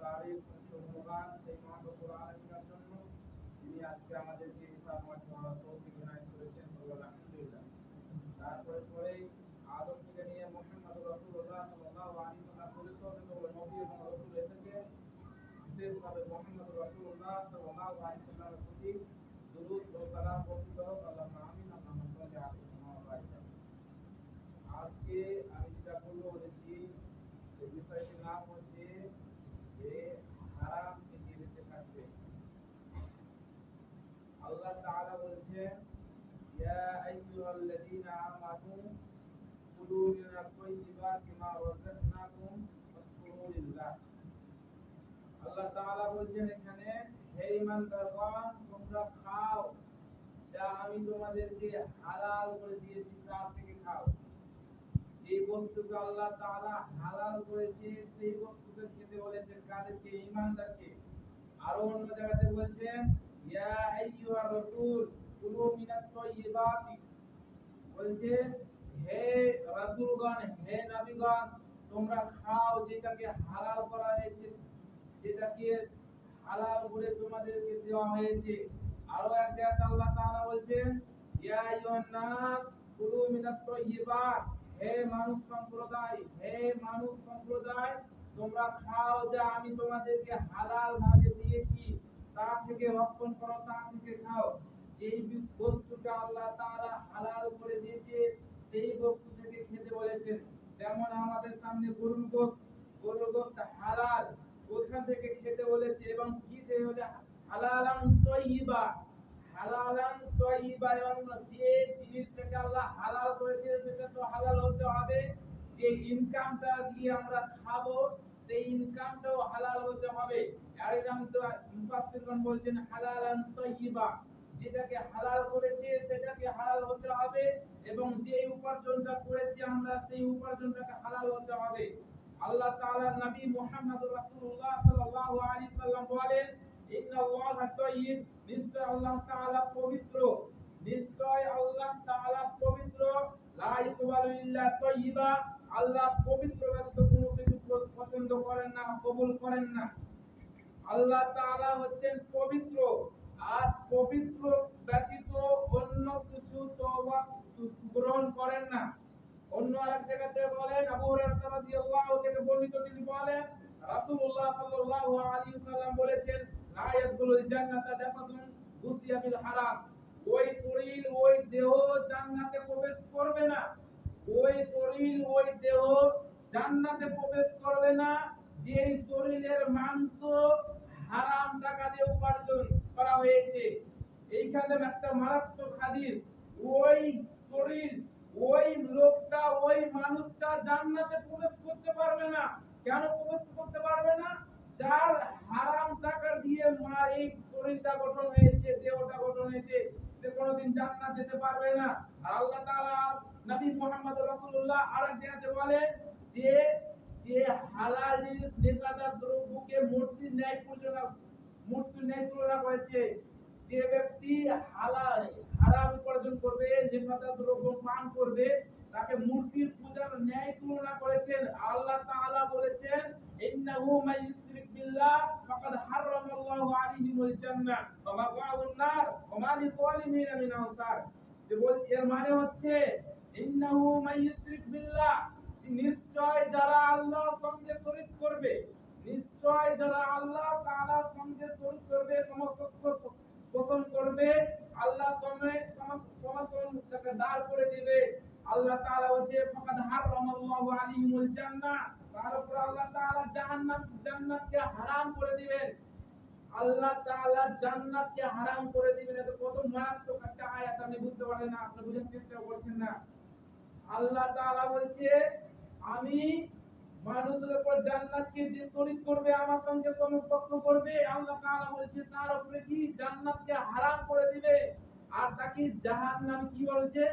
তারিফ ধন্যবাদ সেই মহান রব্বুল আলামিনের জন্য যিনি আজকে আমাদেরকে ইসলাম মাধ্যমে তৌফিক এনায়েত করেছেন। আলহামদুলিল্লাহ। তারপরে আদম থেকে নিয়ে মুহাম্মদ রাসূলুল্লাহ সাল্লাল্লাহু আলাইহি ওয়াসাল্লাম পর্যন্ত যতগুলো নবী এবং রাসূল এসেছে বিশেষভাবে মুহাম্মদ রাসূলুল্লাহ সাল্লাল্লাহু আলাইহি ওয়াসাল্লামের প্রতি দুরূদ ও সালাম বর্ষিত হোক। আল্লাহুম্মা আমিন। আল্লাহুম্মা সাল্লি আলাইহি ওয়া সাল্লাম। আজকে আমি যেটা বলবো বলেছি এই বিষয়টির নাম হচ্ছে যে হারাম থেকে বেঁচে থাকবে। আল্লাহ তাআলা বলেছেন ইয়া আইয়ুহাল্লাযীনা আমানু কুলু মিনাত তাইয়্যিবাতি মা রাযাকনাকুম ওয়াশকুরু লিল্লাহ। আল্লাহ তাআলা বলেছেন এখানে হে ঈমানদারগণ তোমরা খাও যা আমি তোমাদেরকে হালাল করে দিয়েছি তা থেকে খাও। যে বস্তুকে আল্লাহ তাআলা হালাল করেছে সেই বস্তুকে খেতে বলেছেন কাদেরকে? ঈমানদারকে। আর অন্য জায়গাতে বলেছেন ইয়া আইয়ুহার রাসূল কুলু মিনাত তাইয়্যিবাতি, বলছে হে রাসূলগণ হে নবীগণ তোমরা খাও যেটাকে হালাল করা হয়েছে, যেটাকে হালাল করে তোমাদেরকে দেওয়া হয়েছে। আরো এক জায়গাতে আল্লাহ তাআলা বলেছেন ইয়া আইয়ুহান নাস কুলু মিনাত তাইয়্যিবাত, হে মানুষ সম্প্রদায় তোমরা খাও যা আমি তোমাদেরকে হালাল ভাবে দিয়েছি তা থেকে ভক্ষণ করো, তা থেকে খাও। যেই বস্তুটা আল্লাহ তাআলা হালাল করে দিয়েছে সেই বস্তু থেকে খেতে বলেছেন। যেমন আমাদের সামনে গরুর গোশত হালাল, ওখান থেকে খেতে বলেছে। এবং কি হলে হালালান তাইয়্যিবা, এবং যে জিনিসটাকে আল্লাহ হালাল করেছে সেটা তো হালাল হতে হবে। যে ইনকামটা দিয়ে আমরা খাবো সেই ইনকামটাও হালাল হতে হবে। আর এরকম তো মুফাসসিরগণ বলছেন হালালান তাইয়্যিবা, যেটাকে হালাল করেছে সেটাকে হালাল হতে হবে এবং যে উপার্জনটা করেছি আমরা সেই উপার্জনটাকে হালাল হতে হবে। আল্লাহ তাআলার নবী মুহাম্মদুর রাসূলুল্লাহ সাল্লাল্লাহু আলাইহি ওয়াসাল্লাম বলেন ইন্নাল্লাহা তাইয়্যিব, নিশ্চয় আল্লাহ তাআলা পবিত্র, নিশ্চয় আল্লাহ তাআলা পবিত্র, লা ইকবালু ইল্লা তাইয়্যিবা, আল্লাহ পবিত্র ব্যতীত কোনো কিছু পছন্দ করেন না, কবুল করেন না। আল্লাহ তাআলা হচ্ছেন পবিত্র, আর পবিত্র ব্যতীত অন্য কিছু তওবা গ্রহণ করেন না। অন্য আরেক জায়গাতে বলেন আবু হুরায়রা রাদিয়াল্লাহু থেকে বর্ণিত, তিনি বলেন রাসূলুল্লাহ সাল্লাল্লাহু আলাইহি ওয়াসাল্লাম বলেছেন লা ইয়াদখুলুল জান্নাতা জাসাদুন গুসিয়া বিল হারাম, ওই শরীর ওই দেহ জান্নাতে প্রবেশ করবে না, ওই শরীর ওই দেহ জান্নাতে প্রবেশ করবে না যে শরীরের মাংস হারাম টাকা দিয়ে উপার্জন করা হয়েছে। এইখানে একটা মারাত্মক হাদিস, ওই শরীর ওই লোকটা ওই মানুষটা জান্নাতে প্রবেশ করতে পারবে না। কেন প্রবেশ করতে পারবে না? যার হারাম টাকা দিয়ে এই শরীরটা গঠন হয়েছে, দেহটা গঠন হয়েছে, সে কোনোদিন জান্নাত যেতে পারবে না। আর আল্লাহ তাআলা নবী মুহাম্মদ রাসূলুল্লাহ আরেক জায়গাতে বলেন যে যে হালাল জিনিস নেশাদার দ্রব্যকে মূর্তির ন্যায় তুলনা করেছে। যে ব্যক্তি হারাম উপার্জন করবে, নেশাদার দ্রব্য পান করবে, তাকে মূর্তির পূজার ন্যায় তুলনা করেছেন। আল্লাহ তাআলা বলেছেন ইন্নাহু মাইয়ুশরিক বিল্লাহ ফাকাদ হারামাল্লাহু আলাইহিল জান্নাহ ওয়া মাওয়াহুন নার ওয়া মা লিযালিমিন মিন আনসার। যে বলছে এর মানে হচ্ছে ইন্নাহু মাইয়ুশরিক বিল্লাহ, নিশ্চয় যারা আল্লাহর সঙ্গে শরীক করবে, নিশ্চয় যারা আল্লাহ তাআলার সঙ্গে শরীক করবে, সমকক্ষ পোষণ করবে, আল্লাহর সঙ্গে সমকক্ষকে দাঁড় করে দিবে। আল্লাহ তাআলা বলেছে ফাকাদ হারামাল্লাহু আলাইহিল জান্নাহ, তার উপর আল্লাহ তাআলা জান্নাতকে হারাম করে দিবেন। আল্লাহ তাআলা জান্নাতকে হারাম করে দিবেন। এটা কত মারাত্মক একটা আয়াত, আপনি বুঝতে পারলেন না, আপনি বুঝার চেষ্টা করছেন না। আল্লাহ তাআলা বলছে আমি মানুষের উপর জান্নাতকে যে শরীক করবে, আমার সঙ্গে সমকক্ষ করবে, আল্লাহ তাআলা বলছে তার উপরে কি জান্নাতকে হারাম করে দিবে। আর তাকে জাহান্নাম কি বলছে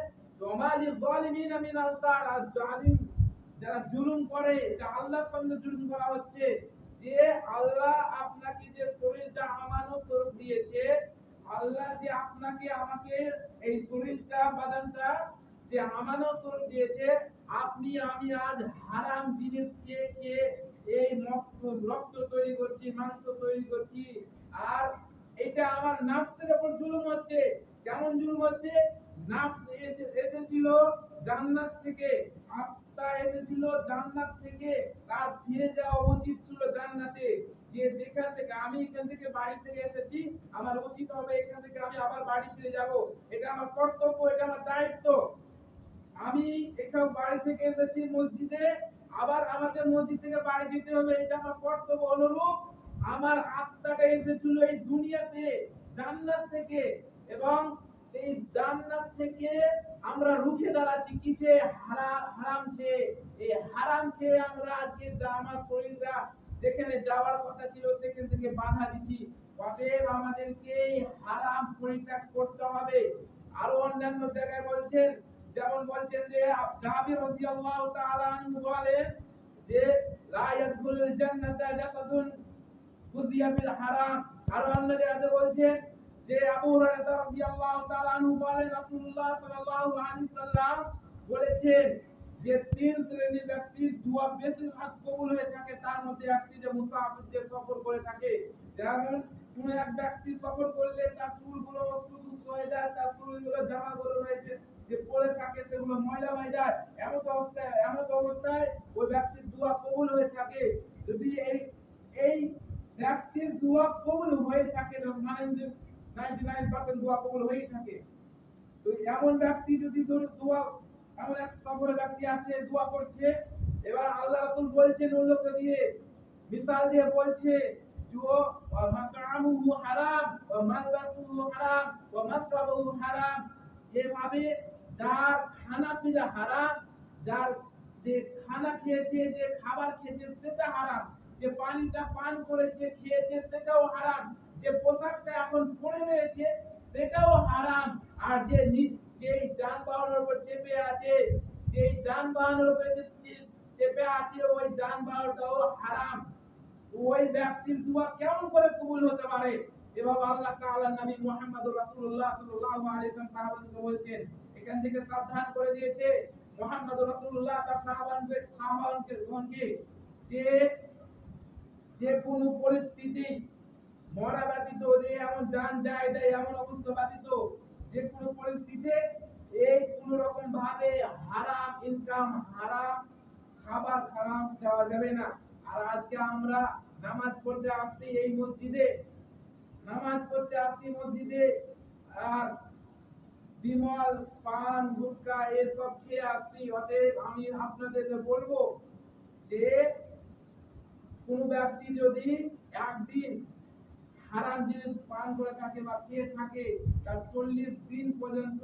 ওয়ামালি যালিমিন মিন আনসার, আর জালিম যারা জুলুম করে, এটা আল্লাহর সঙ্গে জুলুম করা হচ্ছে। যে আল্লাহ আপনাকে যে শরীরটা আমানত স্বরূপ দিয়েছে, আল্লাহ যে আপনাকে আমাকে এই শরীরটা বাদানটা যে আমানত স্বরূপ দিয়েছে, আপনি আমি আজ হারাম জিনিস খেয়ে এই রক্ত তৈরি করছি, মাংস তৈরি করছি, আর এটা আমার নাফসের উপর জুলুম হচ্ছে। কেমন জুলুম হচ্ছে? নাফস এসেছিল জান্নাত থেকে, আত্মা এসেছিল জান্নাত থেকে, তার ফিরে যাওয়া উচিত ছিল জান্নাতে। যে যেখান থেকে আমি এখান থেকে বাড়ি থেকে এসেছি, আমার উচিত হবে এখান থেকে আমি আবার বাড়ি ফিরে যাব। এটা আমার কর্তব্য, এটা আমার দায়িত্ব। আমি এখান বাড়ি থেকে এসেছি মসজিদে, আবার আমাকে মসজিদ থেকে বাড়ি যেতে হবে, এটা আমার কর্তব্য। অনুরূপ আমার আত্মাটা এসেছিল এই দুনিয়াতে জান্নাত থেকে, এবং এই জান্নাত থেকে আমরা রুখে দাঁড়াচ্ছি কিসে? হারাম খেয়ে। এই হারাম খেয়ে আমরা আজকে আমার শরীরটা যেখানে যাওয়ার কথা ছিল সেখান থেকে বাধা দিচ্ছি। অতএব আমাদেরকে এই হারাম পরিত্যাগ করতে হবে। আরো অন্যান্য জায়গায় বলছেন, যেমন বলছেন যে জাবির রাদিয়াল্লাহু তাআলা আনহু বলেন যে লা ইয়াদখুলুল জান্নাতা জাসাদুন গুযিয়া বিল হারাম। আর অন্য জায়গাতে বলছেন যে আবু হুরায়রা রাদিয়াল্লাহু তাআলা আনহু বলেন রাসূলুল্লাহ সাল্লাল্লাহু আলাইহি সাল্লাম বলেছেন যে তিন শ্রেণীর ব্যক্তির দোয়া বেশিরভাগ কবুল হয়ে থাকে, তার মধ্যে একটি যে মুসাফির যে সফর করে থাকে। যেমন কোন এক ব্যক্তি সফর করলে তার চুলগুলো অস্তুষ্ট হয়ে যায়, তার চুলগুলো জামাগুলো রয়েছে যে পড়ে থাকে সেগুলো ময়লা হয়ে যায়, এমন অবস্থায় ওই ব্যক্তির দোয়া কবুল হয়ে থাকে। যদি এই ব্যক্তির দোয়া কবুল হয়ে থাকে, মানে 99% দোয়া কবুল হয়ে থাকে। তো এমন ব্যক্তি যদি দোয়া, এমন এক সফরে ব্যক্তি আছে দোয়া করছে, এবার আল্লাহ রাসূল বলছেন ওই লোককে দিয়ে মিসাল দিয়ে বলছে जो মাতআমুহু হারাম ওয়া মালবাসুহু হারাম ওয়া মাশরাবুহু হারাম, এভাবে যার খানা পিনা হারাম, যার যে খানা খেয়েছে, যে খাবার খেয়েছে সেটা হারাম, যে পানিটা পান করেছে খেয়েছে সেটাও হারাম, যে পোশাকটা এখন পরে রয়েছে সেটাও হারাম, আর যে যেই যানবাহনের উপর চেপে আছে, যেই যানবাহনের উপর চেপে আছে ওই যানবাহনটাও হারাম। ওই ব্যক্তির দোয়া কেমন করে কবুল হতে পারে? এভাবে আল্লাহ তাআলা নবী মুহাম্মদুর রাসূলুল্লাহ সাল্লাল্লাহু আলাইহি ওয়াসাল্লাম সাহাবাদেরকে বলছেন, এখান থেকে সাবধান করে দিয়েছে মুহাম্মদুর রাসূলুল্লাহ তার সাহাবাদেরকে যে যে কোনো পরিস্থিতি মরা ব্যতীত, যে এমন জান যায় দেয় এমন অবস্থা ব্যতীত যে কোনো পরিস্থিতিতে এই কোন রকম ভাবে হারাম ইনকাম, হারাম খাবার হারাম খাওয়া যাবে না। আর আজকে আমরা নামাজ পড়তে আসছি এই মসজিদে, নামাজ পড়তে আসছি মসজিদে, আর বিমল পান গুটকা এসব খেয়ে আসছি। অতএব আমি আপনাদেরকে বলবো যে কোন ব্যক্তি যদি একদিন হারাম জিনিস পান করে থাকে বা খেয়ে থাকে, তার 40 দিন পর্যন্ত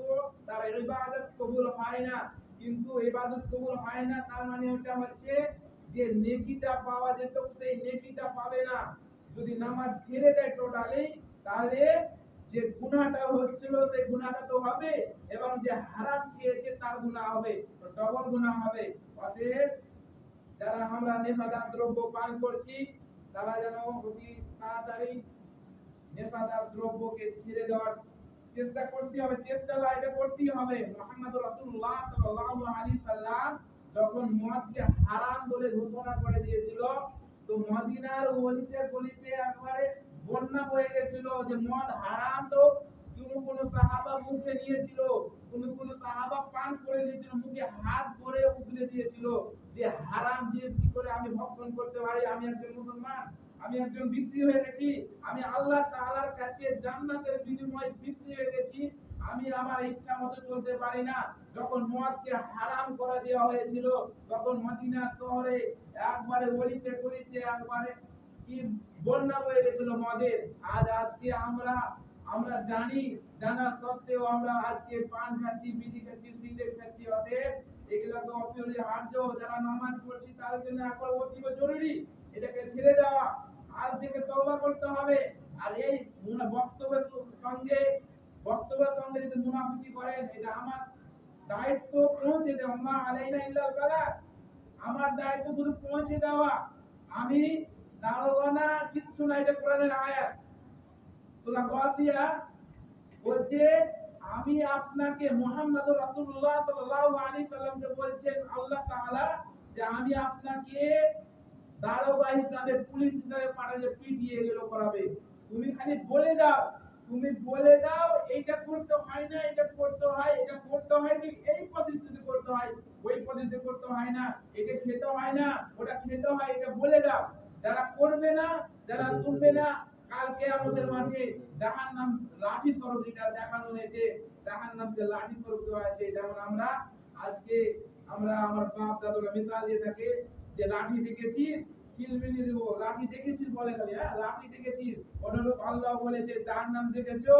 তার ইবাদত কবুল হয় না। কিন্তু ইবাদত কবুল হয় না তার মানে ওটা হচ্ছে যে নেকিটা পাওয়া যেত সেই নেকিটা পাবে না। যদি নামাজ ছেড়ে দেয় টোটালি, তাহলে যে গুনাহটা হচ্ছিল সেই গুনাহটা তো হবে, এবং যে হারাম খেয়েছে তার গুনাহ হবে, তো ডবল গুনাহ হবে। অতএব যারা আমরা নেশাদার দ্রব্য পান করছি তারা যেন অতি তাড়াতাড়ি নেশাদার দ্রব্যকে ছেড়ে দেওয়ার চেষ্টা করতে হবে, চেষ্টা এটা করতেই হবে। মুহাম্মদ রাসূলুল্লাহ সাল্লাল্লাহু আলাইহি সাল্লাম যখন মদকে হারাম বলে ঘোষণা করে দিয়েছিল, তো মদিনার অলিতে গলিতে একবারে বন্যা বয়ে গেছিল যে মদ হারাম। তো কোন সাহাবা মুখে নিয়েছিল, কোন সাহাবা পান করে নিয়েছিল, মুখে হাত ধরে উগলে দিয়েছিল যে হারাম জিনিস কি করে আমি ভক্ষণ করতে পারি? আমি একজন মুসলমান, আমি একজন বিক্রি হয়ে গেছি, আমি আল্লাহ তাআলার কাছে জান্নাতের বিনিময়ে বিক্রি হয়ে গেছি, আমি আমার ইচ্ছা মতো চলতে পারি না। যখন মদকে হারাম করে দেওয়া হয়েছিল তখন মদিনা শহরে একবারে অলিতে গলিতে একবারে কি বন্যা বয়ে গেছিল মদের। আজকে আমরা জানি, জানা সত্ত্বেও আমরা আজকে পান খাচ্ছি, বিড়ি খাচ্ছি, সিগারেট খাচ্ছি। অতএব এগুলো তো অপরিহার্য। যারা নামাজ পড়ছি তাদের জন্য এখন অতীব জরুরি এটাকে ছেড়ে দেওয়া, আজ থেকে তওবা করতে হবে। আর এই বক্তব্যের সঙ্গে যদি মুনাফিকি করেন, এটা আমার দায়িত্ব পৌঁছে দেওয়া, মা আলাইনা ইল্লাল বালাগ, আমার দায়িত্ব শুধু পৌঁছে দেওয়া। আমি দাঁড়াবো না, কিচ্ছু না, এটা কোরআনের আয়াত। সূরা গাসিয়া বলছে আমি আপনাকে মুহাম্মদুর রাসূলুল্লাহ সাল্লাল্লাহু আলাইহি সাল্লামকে বলছেন আল্লাহ তাআলা যে আমি আপনাকে দারোগা হিসাবে পুলিশ হিসাবে পাঠালে পিটিয়ে এগুলো করাবে। তুমি খালি বলে দাও, তুমি বলে দাও এইটা করতে হয় না, এটা করতে হয়, এটা করতে হয় ঠিক এই পদ্ধতিতে করতে হয়, ওই পদ্ধতিতে করতে হয় না, এটা খেতে হয় না, ওটা খেতে হয়, এটা বলে দাও। যারা করবে না, যারা শুনবে না, কালকে আমাদের মাঠে জাহান্নাম লাঠি স্বরূপ যেটা দেখানো হয়েছে, জাহান্নামকে লাঠি স্বরূপ দেওয়া হয়েছে। যেমন আমরা আজকে আমার বাপ দাদুরা মিসাল দিয়ে থাকে যে লাঠি দেখেছিস চিল মিলিয়ে দেবো, লাঠি দেখেছিস বলে খালি, হ্যাঁ লাঠি দেখেছিস। অনুরূপ আল্লাহ বলেছে জাহান্নাম দেখেছো,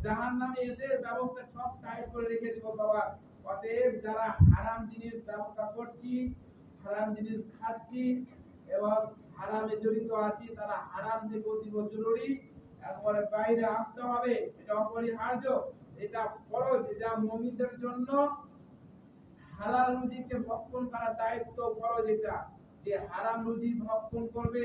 জাহান্নামে এদের ব্যবস্থা সব টাইট করে রেখে দিব বাবা। অতএব যারা হারাম জিনিস ব্যবস্থা করছি, হারাম জিনিস খাচ্ছি এবং হারামে জড়িত আছি, তারা হারাম থেকে অতীব জরুরি, একবারে বাইরে আসতে হবে, এটা অপরিহার্য, এটা ফরজ, এটা মুমিনদের জন্য হালাল রুজিকে ভক্ষণ করার দায়িত্ব ফরজ। এটা যে হারাম রুজি ভক্ষণ করবে,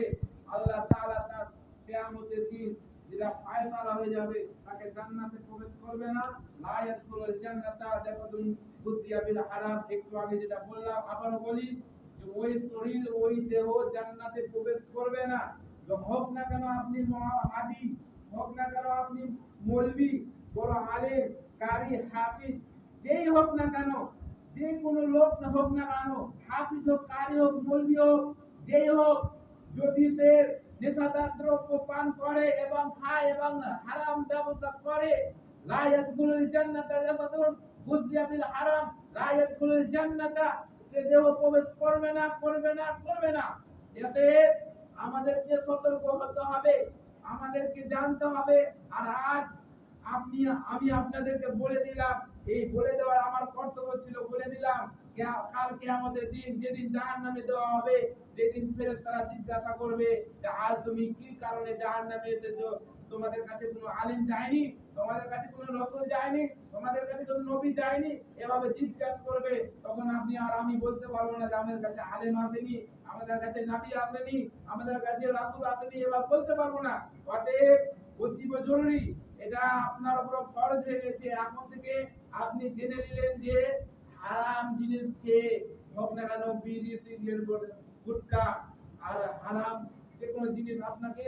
আল্লাহ তাআলা তার কিয়ামতের দিন যেটা ফায়সালা হয়ে যাবে, তাকে জান্নাতে প্রবেশ করবে না। লা ইয়াদখুলুল জান্নাতা যাকাতুন গুযিয়া বিল হারাম। একটু আগে যেটা বললাম আবারও বলি যে ওই শরীর ওই দেহ জান্নাতে প্রবেশ করবে না। হোক না কেন আপনি হাদি, হোক না কেন আপনি মৌলবি, বড় আলেম, কারি, হাফিজ, যেই হোক না কেন, যে কোনো লোক না হোক না কেন, হাফিজ হোক, কারি হোক, মৌলবি হোক, যেই হোক, যদি সে নেশাদার দ্রব্য পান করে এবং খায় এবং হারাম ব্যবসা করে, লা ইয়াদখুলুল জান্নাতা যাকাতুন গুযিয়া বিল হারাম, লা ইয়াদখুলুল জান্নাতা, সে দেহ প্রবেশ করবে না, করবে না, করবে না। এতে আমাদেরকে সতর্ক হতে হবে, আমাদেরকে জানতে হবে। আর আজ আমি আপনাদেরকে বলে দিলাম, এই বলে দেওয়ার আমার কর্তব্য ছিল, বলে দিলাম। কালকে আমাদের দিন, যেদিন জাহান্নামে দেওয়া হবে, যেদিন ফেরেশতারা জিজ্ঞাসা করবে যে আজ তুমি কি কারণে জাহান্নামে এসেছো, তোমাদের কাছে কোনো আলেম যায়নি, তোমাদের কাছে কোনো রাসূল যায়নি, তোমাদের কাছে কোনো নবী যায়নি, এভাবে জিজ্ঞাসা করবে, তখন আপনি আর আমি বলতে পারবো না যে আমাদের কাছে আলেম আসেনি, আমাদের কাছে নবী আসেনি, আমাদের কাছে রাসূল আসেনি, এবার বলতে পারবো না। অতএব অতীব জরুরি, এটা আপনার উপর ফরজ হয়ে গেছে। এখন থেকে আপনি জেনে নিলেন যে হারাম জিনিস খেয়ে, হোক না কেন বিড়ি, সিগারেট, গুটখা আর হারাম যে কোনো জিনিস আপনাকে,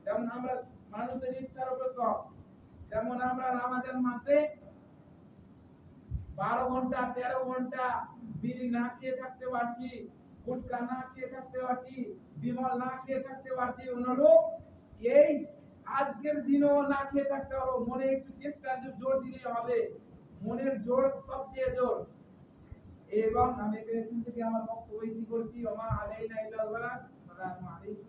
যেমন আমরা মানুষের ইচ্ছার উপর সব, যেমন আমরা রমাজান মাসে 12 ঘন্টা 13 ঘন্টা বিড়ি না খেয়ে থাকতে পারছি, গুটখা না খেয়ে থাকতে পারছি, বিমল না খেয়ে থাকতে পারছি, অনুরূপ এই আজকের দিনও না খেয়ে থাকতে পারবো। মনে একটু চেষ্টা জোর দিলে হবে, মনের জোর সবচেয়ে জোর। এবং আমি এখান থেকে আমার বক্তব্য করছি, ওমা আলাইনা ইল্লাল বালাগ। আসসালামু আলাইকুম।